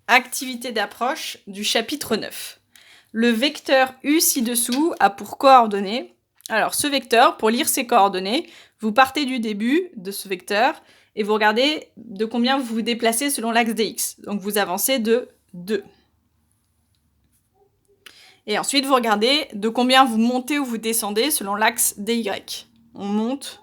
Activité d'approche du chapitre 9. Le vecteur U ci-dessous a pour coordonnées. Alors, ce vecteur, pour lire ses coordonnées, vous partez du début de ce vecteur et vous regardez de combien vous vous déplacez selon l'axe dx. Donc, vous avancez de 2. Et ensuite, vous regardez de combien vous montez ou vous descendez selon l'axe dy. On monte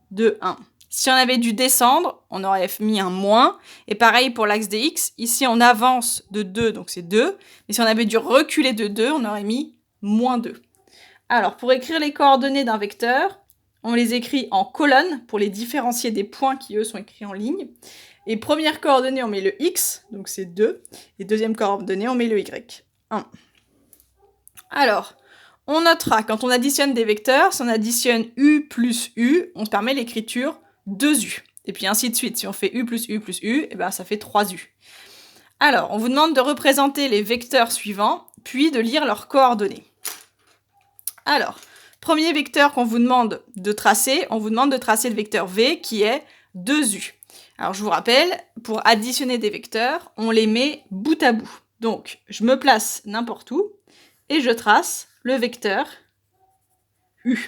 de 1. Si on avait dû descendre, on aurait mis un moins. Et pareil pour l'axe dx. Ici, on avance de 2, donc c'est 2. Mais si on avait dû reculer de 2, on aurait mis moins 2. Alors, pour écrire les coordonnées d'un vecteur, on les écrit en colonnes pour les différencier des points qui, eux, sont écrits en ligne. Et première coordonnée, on met le x, donc c'est 2. Et deuxième coordonnée, on met le y, 1. Alors, on notera, quand on additionne des vecteurs, si on additionne u plus u, on permet l'écriture 2u. Et puis ainsi de suite. Si on fait u plus u plus u, eh ben, ça fait 3u. Alors, on vous demande de représenter les vecteurs suivants, puis de lire leurs coordonnées. Alors, premier vecteur qu'on vous demande de tracer, on vous demande de tracer le vecteur v qui est 2u. Alors, je vous rappelle, pour additionner des vecteurs, on les met bout à bout. Donc, je me place n'importe où et je trace le vecteur u.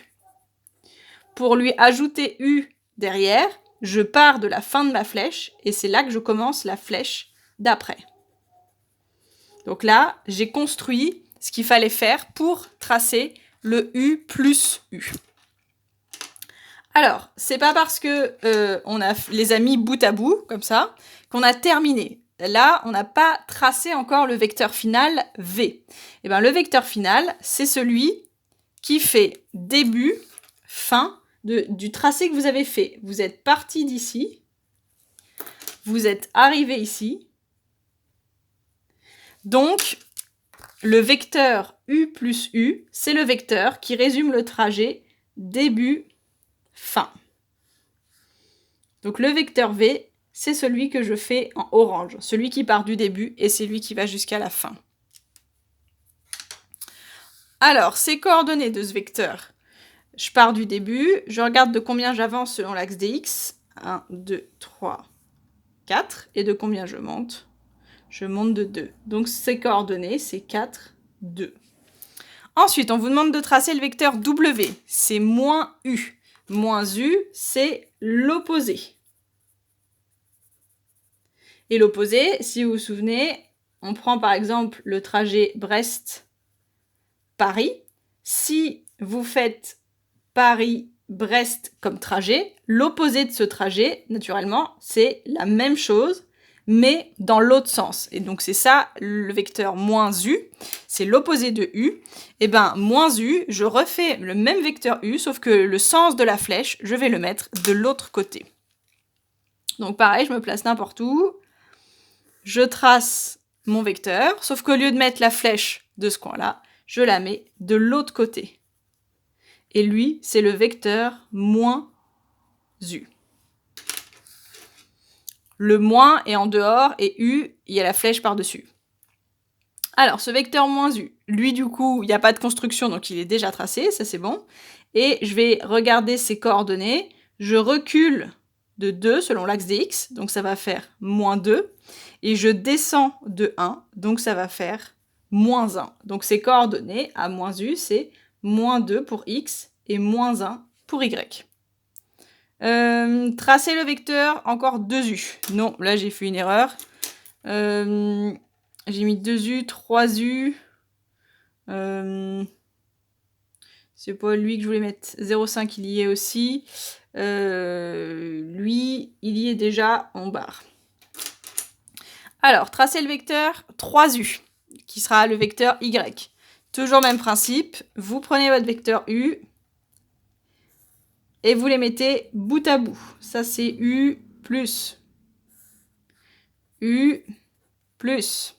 Pour lui ajouter u derrière, je pars de la fin de ma flèche et c'est là que je commence la flèche d'après. Donc là, j'ai construit ce qu'il fallait faire pour tracer le u plus u. Alors, c'est pas parce que on les a mis bout à bout, comme ça, qu'on a terminé. Là, on n'a pas tracé encore le vecteur final v. Et bien, le vecteur final, c'est celui qui fait début, fin du tracé que vous avez fait. Vous êtes parti d'ici, vous êtes arrivé ici. Donc, le vecteur u plus u, c'est le vecteur qui résume le trajet début, fin. Donc, le vecteur v, c'est celui que je fais en orange, celui qui part du début et celui qui va jusqu'à la fin. Alors, ces coordonnées de ce vecteur, je pars du début, je regarde de combien j'avance selon l'axe dx, 1, 2, 3, 4, et de combien je monte. Je monte de 2. Donc ces coordonnées, c'est 4, 2. Ensuite, on vous demande de tracer le vecteur w, c'est moins u. Moins u, c'est l'opposé. Et l'opposé, si vous vous souvenez, on prend par exemple le trajet Brest-Paris. Si vous faites Paris-Brest comme trajet, l'opposé de ce trajet, naturellement, c'est la même chose, mais dans l'autre sens. Et donc, c'est ça, le vecteur moins u, c'est l'opposé de u. Et bien, moins u, je refais le même vecteur u, sauf que le sens de la flèche, je vais le mettre de l'autre côté. Donc, pareil, je me place n'importe où. Je trace mon vecteur, sauf qu'au lieu de mettre la flèche de ce coin-là, je la mets de l'autre côté. Et lui, c'est le vecteur moins u. Le moins est en dehors et u, il y a la flèche par-dessus. Alors, ce vecteur moins u, lui, du coup, il n'y a pas de construction, donc il est déjà tracé, ça c'est bon. Et je vais regarder ses coordonnées. Je recule de 2 selon l'axe dx, donc ça va faire moins 2. Et je descends de 1, donc ça va faire moins 1. Donc ces coordonnées à moins u, c'est moins 2 pour x et moins 1 pour y. Tracer le vecteur, encore 2u. Non, là j'ai fait une erreur. J'ai mis 2u, 3u. C'est pas lui que je voulais mettre. 0,5, il y est aussi. Lui, il y est déjà en barre. Alors, tracer le vecteur 3u, qui sera le vecteur y. Toujours même principe, vous prenez votre vecteur u et vous les mettez bout à bout. Ça, c'est u plus u plus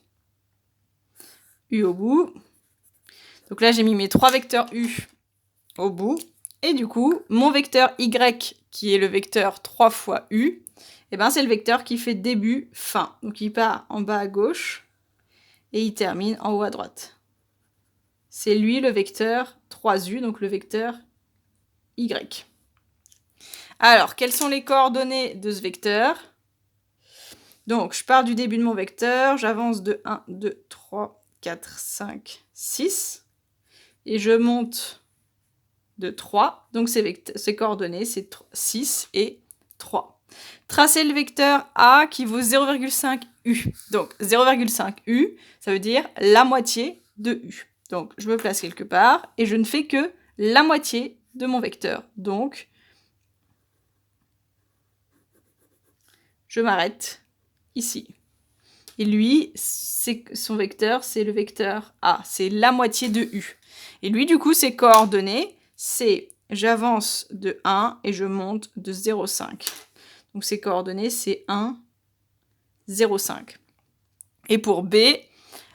u au bout. Donc là, j'ai mis mes 3 vecteurs u au bout. Et du coup, mon vecteur y, qui est le vecteur 3 fois u, eh ben, c'est le vecteur qui fait début, fin. Donc il part en bas à gauche et il termine en haut à droite. C'est lui le vecteur 3u, donc le vecteur y. Alors, quelles sont les coordonnées de ce vecteur? Donc, je pars du début de mon vecteur, j'avance de 1, 2, 3, 4, 5, 6. Et je monte de 3. Donc, ces coordonnées, c'est 6 et 3. Tracez le vecteur A qui vaut 0,5 U. Donc, 0,5 U, ça veut dire la moitié de U. Donc, je me place quelque part et je ne fais que la moitié de mon vecteur. Donc, je m'arrête ici. Et lui, son vecteur, c'est le vecteur A. C'est la moitié de U. Et lui, du coup, ses coordonnées, c'est j'avance de 1 et je monte de 0,5. Donc, ses coordonnées, c'est 1, 0,5. Et pour B,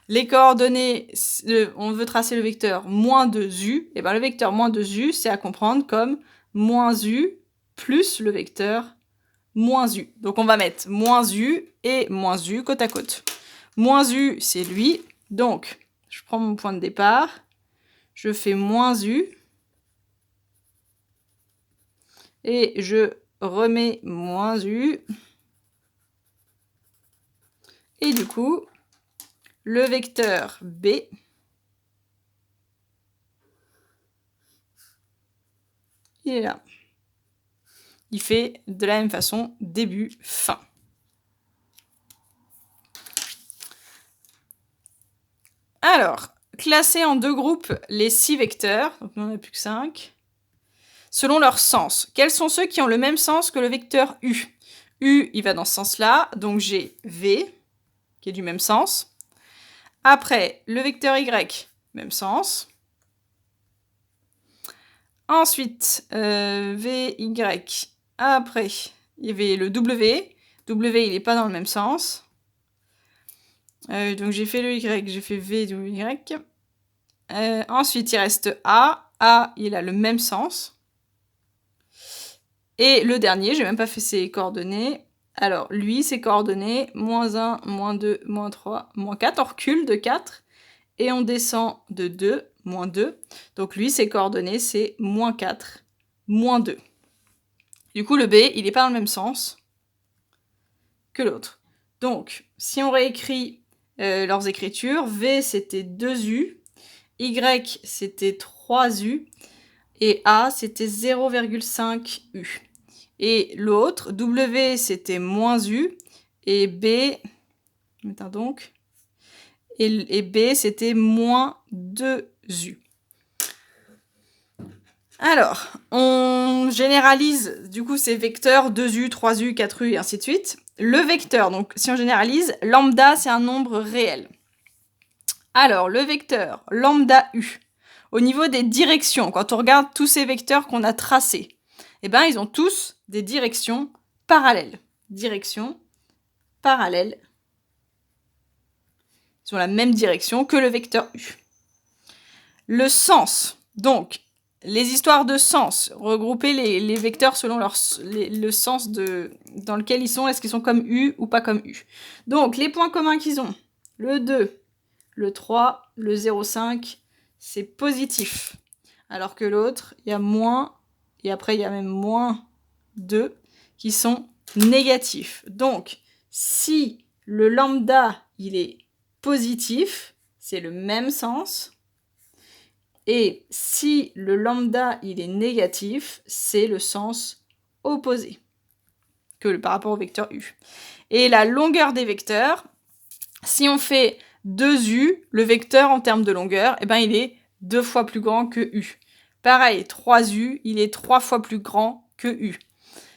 les coordonnées, on veut tracer le vecteur moins 2U. Et bien, le vecteur moins 2U, c'est à comprendre comme moins U plus le vecteur moins U. Donc, on va mettre moins U et moins U côte à côte. Moins U, c'est lui. Donc, je prends mon point de départ. Je fais moins U. Et je remets moins U. Et du coup, le vecteur B, il est là. Il fait de la même façon début, fin. Alors, classer en deux groupes les 6 vecteurs, donc nous on n'a plus que 5, selon leur sens. Quels sont ceux qui ont le même sens que le vecteur U? U, il va dans ce sens-là, donc j'ai V, qui est du même sens. Après, le vecteur Y, même sens. Ensuite, VY. Après, il y avait le W. W, il n'est pas dans le même sens. Donc j'ai fait le Y, j'ai fait V, W, Y. Ensuite, il reste A. A, il a le même sens. Et le dernier, j'ai même pas fait ses coordonnées. Alors, lui, ses coordonnées, moins 1, moins 2, moins 3, moins 4. On recule de 4. Et on descend de 2, moins 2. Donc lui, ses coordonnées, c'est moins 4, moins 2. Du coup, le B, il n'est pas dans le même sens que l'autre. Donc, si on réécrit leurs écritures, V, c'était 2U, Y, c'était 3U, et A, c'était 0,5U. Et l'autre, W, c'était moins U, et B, donc, et B, c'était moins 2U. Alors, on généralise du coup ces vecteurs 2U, 3U, 4U et ainsi de suite. Le vecteur, donc si on généralise, lambda c'est un nombre réel. Alors, le vecteur lambda U, au niveau des directions, quand on regarde tous ces vecteurs qu'on a tracés, eh ben, ils ont tous des directions parallèles. Direction parallèle. Ils ont la même direction que le vecteur U. Le sens, donc, les histoires de sens, regrouper les vecteurs selon le sens dans lequel ils sont, est-ce qu'ils sont comme U ou pas comme U. Donc, les points communs qu'ils ont, le 2, le 3, le 0,5, c'est positif. Alors que l'autre, il y a moins, et après il y a même moins 2 qui sont négatifs. Donc, si le lambda, il est positif, c'est le même sens. Et si le lambda, il est négatif, c'est le sens opposé par rapport au vecteur U. Et la longueur des vecteurs, si on fait 2U, le vecteur en termes de longueur, eh ben, il est 2 fois plus grand que U. Pareil, 3U, il est 3 fois plus grand que U.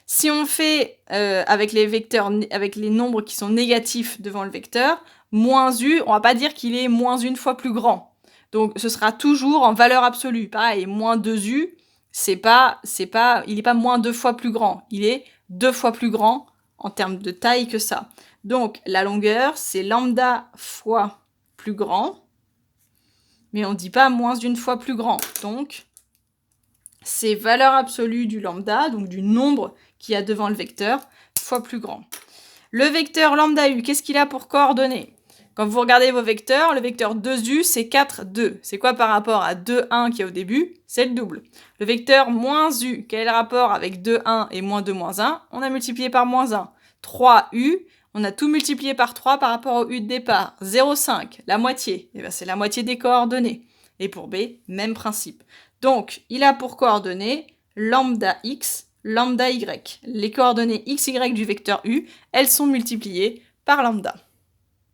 Si on fait avec les nombres qui sont négatifs devant le vecteur, moins U, on va pas dire qu'il est moins 1 fois plus grand. Donc, ce sera toujours en valeur absolue. Pareil, moins 2U, il n'est pas moins 2 fois plus grand. Il est 2 fois plus grand en termes de taille que ça. Donc, la longueur, c'est lambda fois plus grand. Mais on ne dit pas moins 1 fois plus grand. Donc, c'est valeur absolue du lambda, donc du nombre qu'il y a devant le vecteur, fois plus grand. Le vecteur lambda U, qu'est-ce qu'il a pour coordonnées? Quand vous regardez vos vecteurs, le vecteur 2U, c'est 4, 2. C'est quoi par rapport à 2, 1 qui est au début? C'est le double. Le vecteur moins U, quel est le rapport avec 2, 1 et moins 2, moins 1? On a multiplié par moins 1. 3U, On a tout multiplié par 3 par rapport au U de départ. 0,5, la moitié. Et bien, c'est la moitié des coordonnées. Et pour B, même principe. Donc, il a pour coordonnées lambda x, lambda y. Les coordonnées x, y du vecteur U, elles sont multipliées par lambda.